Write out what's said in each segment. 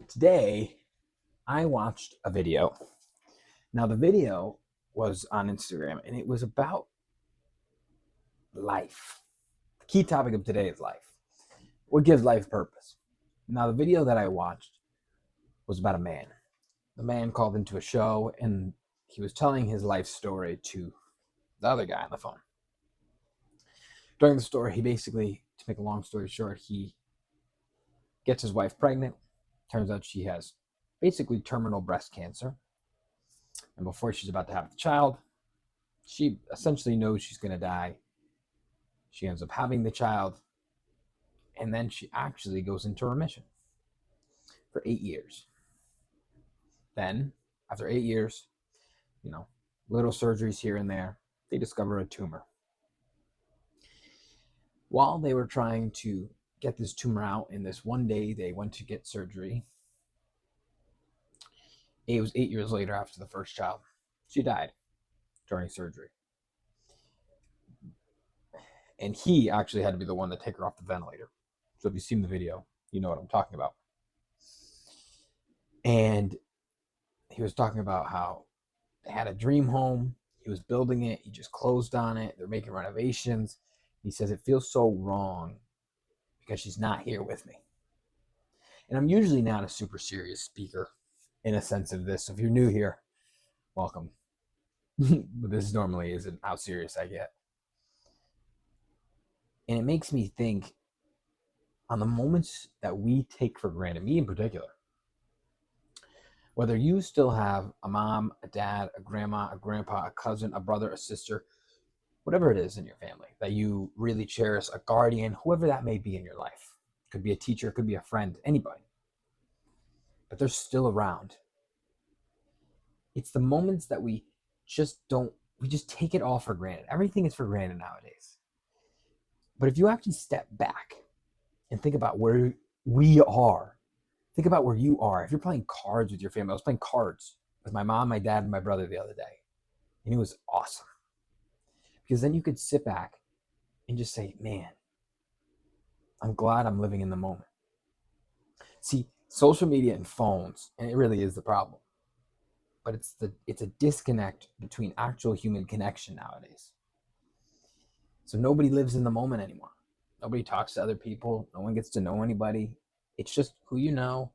Today, I watched a video. Now, the video was on Instagram and it was about life. The key topic of today is life. What gives life purpose? Now, the video that I watched was about a man. The man called into a show and he was telling his life story to the other guy on the phone. During the story, he basically, to make a long story short, he gets his wife pregnant. Turns out she has basically terminal breast cancer. And before she's about to have the child, she essentially knows she's going to die. She ends up having the child, and then she actually goes into remission for 8 years. Then, after 8 years, little surgeries here and there, they discover a tumor. While they were trying to get this tumor out, in this one day they went to get surgery. It was 8 years later after the first child. She died during surgery. And he actually had to be the one to take her off the ventilator. So if you've seen the video, you know what I'm talking about. And he was talking about how they had a dream home. He was building it. He just closed on it. They're making renovations. He says, it feels so wrong because she's not here with me. And I'm usually not a super serious speaker in a sense of this. So if you're new here, welcome. But this normally isn't how serious I get. And it makes me think on the moments that we take for granted, me in particular. Whether you still have a mom, a dad, a grandma, a grandpa, a cousin, a brother, a sister, whatever it is in your family that you really cherish, a guardian, whoever that may be in your life. Could be a teacher, could be a friend, anybody. But they're still around. It's the moments that we just take it all for granted. Everything is for granted nowadays. But if you actually step back and think about where we are, think about where you are. If you're playing cards with your family, I was playing cards with my mom, my dad, and my brother the other day. And it was awesome. Because then you could sit back and just say, man, I'm glad I'm living in the moment. See, social media and phones, and it really is the problem. But it's a disconnect between actual human connection nowadays. So nobody lives in the moment anymore. Nobody talks to other people. No one gets to know anybody. It's just who you know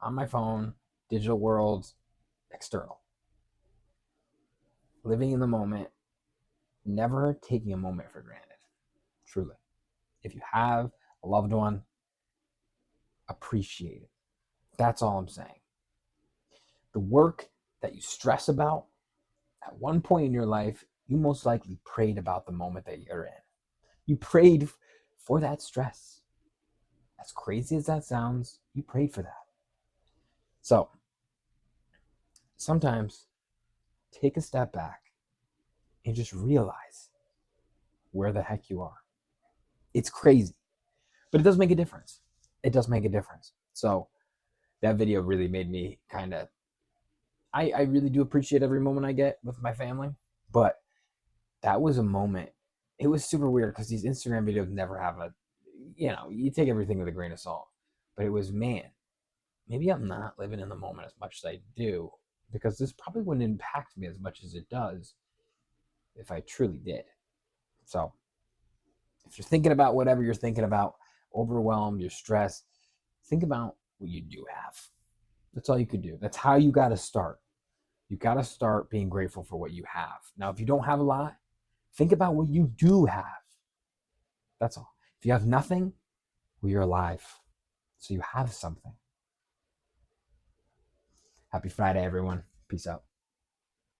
on my phone, digital worlds, external. Living in the moment, never taking a moment for granted. Truly. If you have a loved one, appreciate it. That's all I'm saying. The work that you stress about, at one point in your life, you most likely prayed about the moment that you're in. You prayed for that stress. As crazy as that sounds, you prayed for that. So, sometimes take a step back and just realize where the heck you are. It's crazy, but it does make a difference. It does make a difference. So, that video really made me kind of, I really do appreciate every moment I get with my family, but that was a moment. It was super weird because these Instagram videos never have you take everything with a grain of salt. But it was, man, maybe I'm not living in the moment as much as I do, because this probably wouldn't impact me as much as it does if I truly did. So if you're thinking about whatever you're thinking about, overwhelmed, you're stressed, think about what you do have. That's all you could do. That's how you got to start. You got to start being grateful for what you have. Now, if you don't have a lot, think about what you do have. That's all. If you have nothing, well, you're alive. So you have something. Happy Friday, everyone. Peace out.